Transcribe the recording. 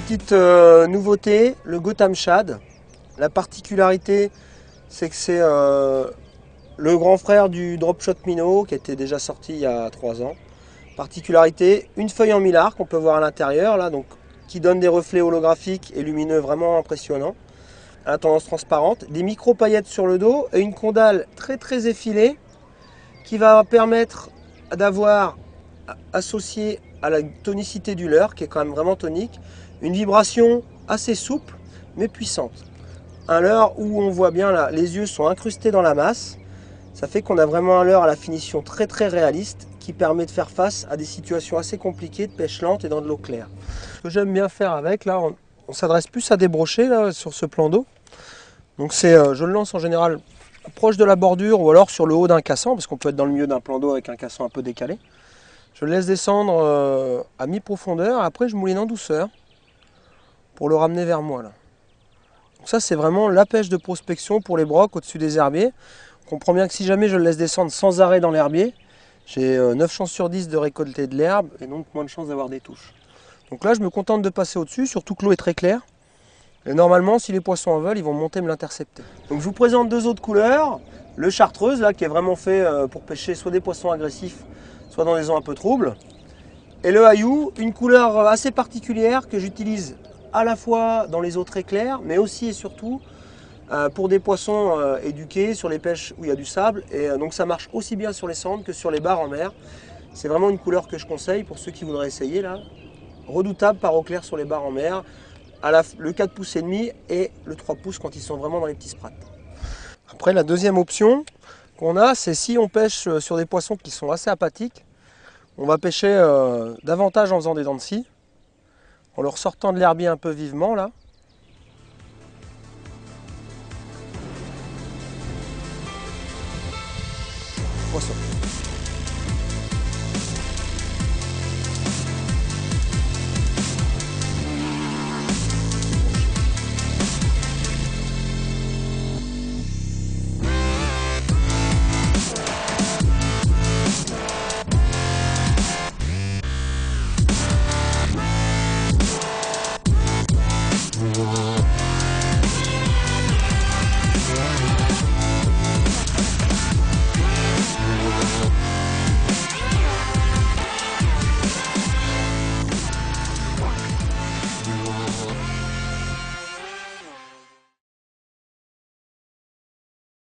Petite nouveauté, le Gotham Shad. La particularité, c'est que c'est le grand frère du Drop Shot Minnow qui était déjà sorti il y a 3 ans. Particularité, une feuille en mylar qu'on peut voir à l'intérieur, là, donc qui donne des reflets holographiques et lumineux vraiment impressionnants, à la tendance transparente, des micro paillettes sur le dos et une condale très effilée qui va permettre d'avoir, associé à la tonicité du leurre, qui est quand même vraiment tonique, une vibration assez souple mais puissante. Un leurre où on voit bien là, les yeux sont incrustés dans la masse. Ça fait qu'on a vraiment un leurre à la finition très réaliste qui permet de faire face à des situations assez compliquées de pêche lente et dans de l'eau claire. Ce que j'aime bien faire avec, là, on s'adresse plus à des brochets là, sur ce plan d'eau. Donc je le lance en général proche de la bordure ou alors sur le haut d'un cassant, parce qu'on peut être dans le milieu d'un plan d'eau avec un cassant un peu décalé. Je le laisse descendre à mi-profondeur, après je mouline en douceur pour le ramener vers moi là. Donc ça c'est vraiment la pêche de prospection pour les brocs au-dessus des herbiers. On comprend bien que si jamais je le laisse descendre sans arrêt dans l'herbier, j'ai 9 chances sur 10 de récolter de l'herbe et donc moins de chances d'avoir des touches. Donc là je me contente de passer au-dessus, surtout que l'eau est très claire. Et normalement si les poissons en veulent, ils vont monter me l'intercepter. Donc je vous présente deux autres couleurs. Le chartreuse là qui est vraiment fait pour pêcher soit des poissons agressifs, soit dans des eaux un peu troubles. Et le hayou, une couleur assez particulière que j'utilise à la fois dans les eaux très claires, mais aussi et surtout pour des poissons éduqués sur les pêches où il y a du sable. Et donc ça marche aussi bien sur les sandres que sur les bars en mer. C'est vraiment une couleur que je conseille pour ceux qui voudraient essayer là. Redoutable par eau claire sur les bars en mer, le 4 pouces et demi et le 3 pouces quand ils sont vraiment dans les petits sprattes. Après la deuxième option qu'on a, c'est si on pêche sur des poissons qui sont assez apathiques, on va pêcher davantage en faisant des dents de scie, en leur sortant de l'herbier un peu vivement là. Poisson.